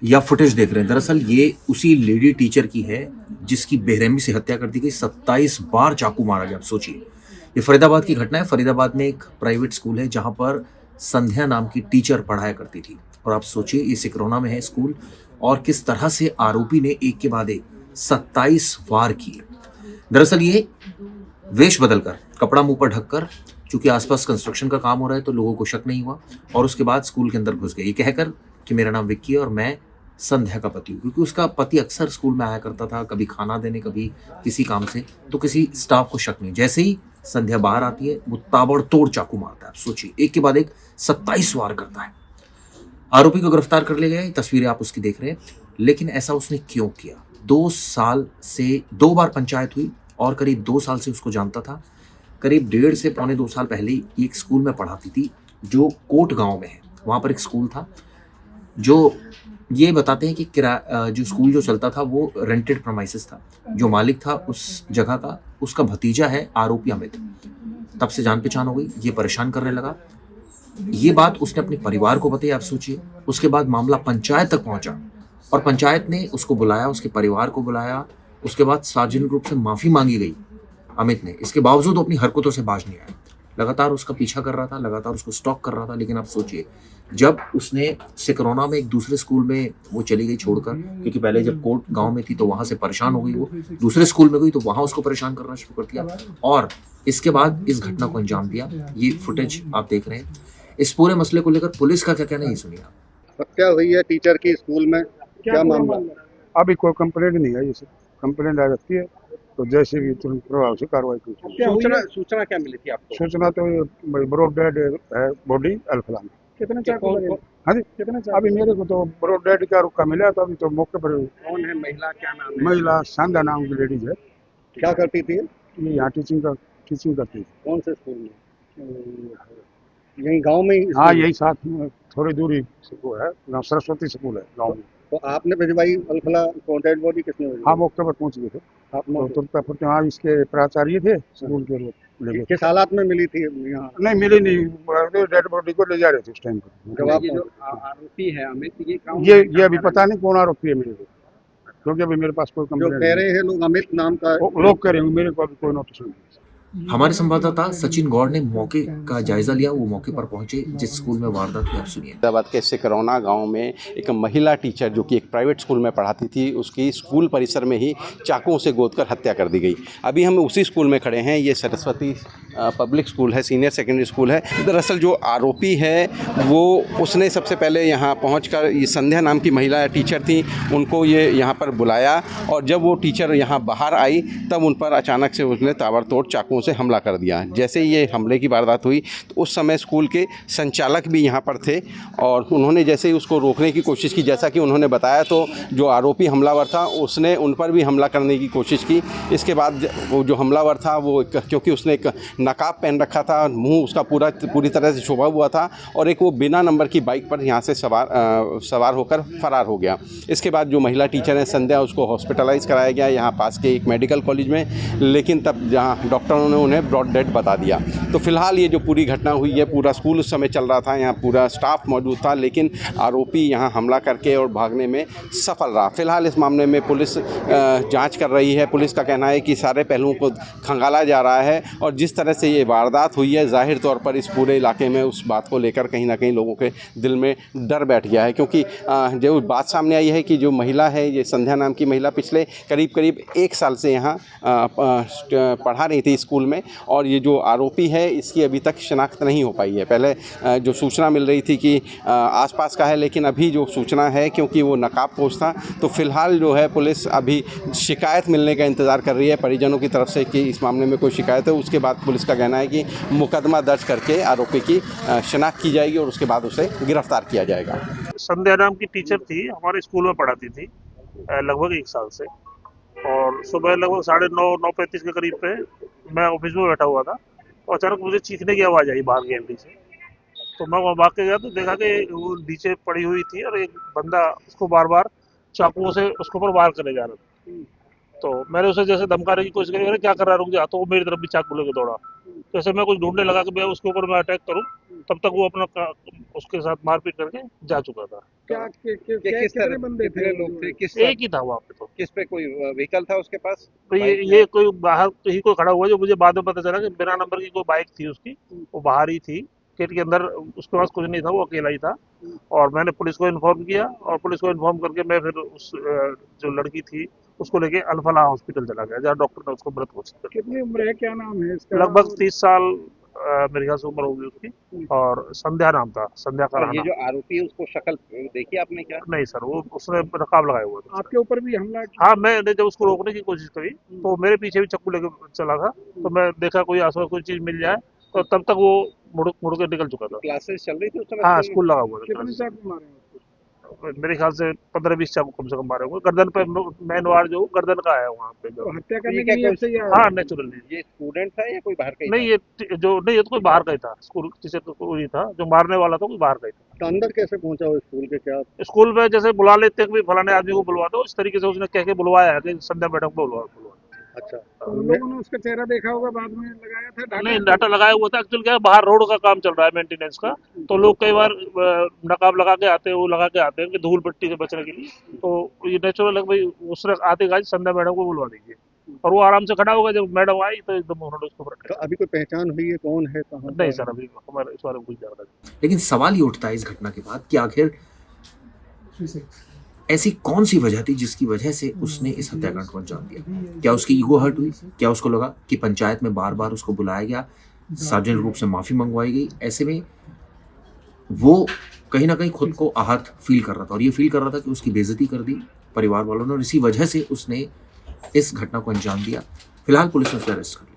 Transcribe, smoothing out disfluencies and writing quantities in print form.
या फुटेज देख रहे हैं, दरअसल ये उसी लेडी टीचर की है जिसकी बेरहमी से हत्या कर दी गई। 27 बार चाकू मारा गया। आप सोचिए, ये फरीदाबाद की घटना है। फरीदाबाद में एक प्राइवेट स्कूल है जहां पर संध्या नाम की टीचर पढ़ाया करती थी, और आप सोचिए ये सिकरौना में है स्कूल, और किस तरह से आरोपी ने एक के बाद एक 27 वार किए। दरअसल ये वेश बदलकर, कपड़ा मुंह पर ढककर, चूंकि आसपास कंस्ट्रक्शन का काम हो रहा है तो लोगों को शक नहीं हुआ, और उसके बाद स्कूल के अंदर घुस गए ये कहकर कि मेरा नाम विक्की है और मैं संध्या का पति हूँ। क्योंकि उसका पति अक्सर स्कूल में आया करता था, कभी खाना देने, कभी किसी काम से, तो किसी स्टाफ को शक नहीं। जैसे ही संध्या बाहर आती है वो ताबड़तोड़ चाकू मारता है। आप सोचिए, एक के बाद एक 27 वार करता है। आरोपी को गिरफ्तार कर लिया गया। ये तस्वीरें आप उसकी देख रहे हैं। लेकिन ऐसा उसने क्यों किया? 2 साल से 2 बार पंचायत हुई और करीब 2 साल से उसको जानता था। करीब 1.5 से पौने 2 साल पहले ही एक स्कूल में पढ़ाती थी जो कोट गांव में है। वहाँ पर एक स्कूल था जो ये बताते हैं कि जो स्कूल जो चलता था वो रेंटेड प्रमाइसेस था। जो मालिक था उस जगह का, उसका भतीजा है आरोपी अमित। तब से जान पहचान हो गई। ये परेशान करने लगा। ये बात उसने अपने परिवार को बताई। आप सोचिए, उसके बाद मामला पंचायत तक पहुंचा और पंचायत ने उसको बुलाया, उसके परिवार को बुलाया। उसके बाद सार्वजनिक रूप से माफी मांगी गई अमित ने। इसके बावजूद अपनी हरकतों से बाज नहीं आया। लगातार उसका पीछा कर रहा था, लगातार उसको स्टॉक कर रहा था। लेकिन आप सोचिए, जब उसने सिकरौना में एक दूसरे स्कूल में वो चली गई छोड़कर, क्योंकि पहले जब कोट गांव में थी तो वहां से परेशान हो गई, वो दूसरे स्कूल में गई तो वहां उसको परेशान करना शुरू कर दिया, और इसके बाद इस घटना को अंजाम दिया। ये फुटेज आप देख रहे हैं। इस पूरे मसले को लेकर पुलिस का क्या कहना है, ये सुनिए आप। हत्या हुई है टीचर की स्कूल में, क्या मामला? अभी कोई कंप्लेंट नहीं है। ये कंप्लेंट आ जाती है तो जैसे भी तुरंत प्रभाव से कार्रवाई की जाए। सूचना क्या मिली थी आपको? सूचना तो ये ब्रॉड डेड है बॉडी अल्फला में। कितने चाकू लगे? हाँ जी, अभी मेरे को तो ब्रॉड डेड का रुका मिला, तो अभी तो मौके पर कौन है महिला, क्या नाम है? महिला संध्या नाम की लेडीज है। क्या करती थी? ये यहाँ टीचिंग करती है। कौन से स्कूल में? यही गांव में ही? हाँ, यही साथ में थोड़ी दूरी से वो है, सरस्वती स्कूल है गाँव में। तो आपने भिजवाई अल्फला को? डेड बॉडी किसने भिजवाई? हाँ, मौके पर पहुँच गए थे। आप तो तुरंत वहाँ इसके प्राचार्य थे स्कूल के लोग ले गए। किस हालात में मिली थी यहाँ? नहीं मिली नहीं, डेड बॉडी को ले जा रहे थे उस टाइम पर। जब आप जो आरोपी है अमित, ये अभी पता नहीं कौन आरोपी है मेरे को, क्योंकि अभी मेरे पास कोई जो कंप्लेंट कह रहे हैं लोग अमित नाम का, लोग कह रहे हैं, मेरे को अभी कोई नोटिस नहीं। हमारे संवाददाता सचिन गौड़ ने मौके का जायजा लिया। वो मौके पर पहुंचे जिस स्कूल में वारदात हुई। आप सुनिए। फरीदाबाद के सिकरौना गांव में एक महिला टीचर जो कि एक प्राइवेट स्कूल में पढ़ाती थी, उसकी स्कूल परिसर में ही चाकुओं से गोदकर हत्या कर दी गई। अभी हम उसी स्कूल में खड़े हैं। ये सरस्वती पब्लिक स्कूल है, सीनियर सेकेंडरी स्कूल है। दरअसल जो आरोपी है वो उसने सबसे पहले यहाँ पहुँचकर, ये संध्या नाम की महिला टीचर थी, उनको ये यहाँ पर बुलाया, और जब वो टीचर यहाँ बाहर आई तब उन पर अचानक से उसने ताबड़तोड़ चाकुओं से हमला कर दिया। जैसे ये हमले की वारदात हुई तो उस समय स्कूल के संचालक भी यहाँ पर थे, और उन्होंने जैसे ही उसको रोकने की कोशिश की, जैसा कि उन्होंने बताया, तो जो आरोपी हमलावर था उसने उन पर भी हमला करने की कोशिश की। इसके बाद वो जो हमलावर था वो क्योंकि उसने एक नकाब पहन रखा था, मुंह उसका पूरी तरह से छुपा हुआ था, और एक वो बिना नंबर की बाइक पर यहाँ से सवार होकर फरार हो गया। इसके बाद जो महिला टीचर है संध्या, उसको हॉस्पिटलाइज कराया गया यहाँ पास के एक मेडिकल कॉलेज में, लेकिन तब जहाँ डॉक्टरों ने उन्हें ब्रॉड डेड बता दिया। तो फिलहाल ये जो पूरी घटना हुई है, पूरा स्कूल उस समय चल रहा था, यहाँ पूरा स्टाफ मौजूद था, लेकिन आरोपी यहाँ हमला करके और भागने में सफल रहा। फिलहाल इस मामले में पुलिस जांच कर रही है। पुलिस का कहना है कि सारे पहलुओं को खंगाला जा रहा है, और जिस तरह से ये वारदात हुई है, जाहिर तौर पर इस पूरे इलाके में उस बात को लेकर कहीं ना कहीं लोगों के दिल में डर बैठ गया है। क्योंकि जो बात सामने आई है कि जो महिला है, ये संध्या नाम की महिला, पिछले करीब 1 साल से यहाँ पढ़ा रही थी स्कूल में, और ये जो आरोपी है इसकी अभी तक शिनाख्त नहीं हो पाई है। पहले जो सूचना मिल रही थी कि आसपास का है, लेकिन अभी जो सूचना है, क्योंकि वो नकाबपोश था, तो फिलहाल जो है पुलिस अभी शिकायत मिलने का इंतज़ार कर रही है परिजनों की तरफ से कि इस मामले में कोई शिकायत है। उसके बाद पुलिस का कहना है कि मुकदमा दर्ज करके आरोपी की शिनाख्त की जाएगी और उसके बाद उसे गिरफ्तार किया जाएगा। संध्या नाम की टीचर थी, हमारे स्कूल में पढ़ाती थी लगभग 1 साल से, और सुबह लगभग 9:35 के करीब पे मैं ऑफिस में बैठा हुआ था, और अचानक मुझे चीखने की आवाज़ आई बाहर गैलरी से। तो मैं वहाँ भाग के गया तो देखा कि वो नीचे पड़ी हुई थी, और एक बंदा उसको बार बार चाकुओं से उसके ऊपर वार करे जा रहा था। तो मैंने उसे जैसे धमकाने की कोशिश करी, अरे क्या कर रहा है, रुक जा, तो वो मेरी तरफ भी चाकू लेके दौड़ा। जैसे मैं कुछ ढूंढने लगा कि मैं उसके ऊपर मैं अटैक करूं, तब तक वो उसके साथ मारपीट करके जा चुका था। क्या किस कितने तरह बंदे थे लोग थे, किस एक ही था वहाँ पे। तो किस पे कोई व्हीकल था उसके पास? तो बाइक ये कोई बाहर ही कोई खड़ा हुआ, जो मुझे बाद में पता चला कि बिना नंबर की कोई बाइक थी उसकी, वो बाहर ही थी गेट के अंदर, उसके पास कुछ नहीं था, वो अकेला ही था। और मैंने पुलिस को इन्फॉर्म किया, और पुलिस को इन्फॉर्म करके मैं फिर उस जो लड़की थी उसको लेके अल्फला हॉस्पिटल चला गया, जहाँ डॉक्टर ने उसको मृत घोषित कर कितनी उम्र है, क्या नाम है दिया। इसका? लगभग 30 साल मेरे ख्याल से उम्र होगी उसकी, और संध्या नाम था, संध्या का और ये राणा। जो आरोपी है उसको शक्ल देखी आपने क्या? नहीं सर, वो उसने नकाब लगाया हुआ था। आपके ऊपर भी हमला किया? हाँ, मैंने जब उसको रोकने की कोशिश करी तो मेरे पीछे भी चाकू लेके चला था, तो मैं देखा कोई आसपास कोई चीज मिल जाए, तो तब तक वो मुड़ के निकल चुका था। क्लासेस चल रही थी उस समय हाँ, स्कूल में? स्कूल लगा हुआ था। कितने चाकू मारे हैं उसको? मेरे ख्याल से 15-20 चाकू कम से कम मारे होंगे गर्दन पे। मेन वार जो गर्दन का है वहाँ पे जो। तो हत्या तो करने ये के लिए क्या से ही आया? हाँ, नेचुरली। ये स्टूडेंट था या कोई बाहर का ही नहीं, ये तो कोई बाहर का ही था, स्कूल टीचर तो कोई था, जो मारने वाला था कोई बाहर का ही था। तो अंदर कैसे पहुंचा वो स्कूल के? क्या स्कूल में जैसे बुला लेते हैं कि फलाने आदमी को बुलवा दो, इस तरीके से उसने कह के बुलवाया है कि संध्या मैडम को बुलवा। अच्छा, तो उन लोगों ने उसका चेहरा देखा होगा, बाद में लगाया था डाटा? नहीं, डाटा लगाया हुआ था। एक्चुअली क्या है, बाहर रोड का काम चल रहा है, मेंटेनेंस का, तो लोग कई बार नकाब लगा के आते हैं, वो लगा के आते हैं कि धूल मिट्टी से बचने के लिए। तो ये नेचुरल है भाई, उसने आते गाज संध्या मैडम को बुलवा दीजिए, और वो आराम से खड़ा होगा। जब मैडम आई तो एकदम उन्होंने उसको तो पकड़ अभी कोई पहचान हुई है, कौन है, कहाँ लिया। नहीं सर, अभी हमारे इस बारे में कुछ जानकारी नहीं। लेकिन सवाल ये उठता है इस घटना के बाद कि आखिर ऐसी कौन सी वजह थी जिसकी वजह से उसने इस हत्याकांड को अंजाम दिया? क्या उसकी ईगो हर्ट हुई? क्या उसको लगा कि पंचायत में बार बार उसको बुलाया गया, सार्वजनिक रूप से माफी मंगवाई गई, ऐसे में वो कहीं ना कहीं खुद को आहत फील कर रहा था, और ये फील कर रहा था कि उसकी बेइज्जती कर दी परिवार वालों ने, और इसी वजह से उसने इस घटना को अंजाम दिया। फिलहाल पुलिस ने उसे अरेस्ट कर लिया।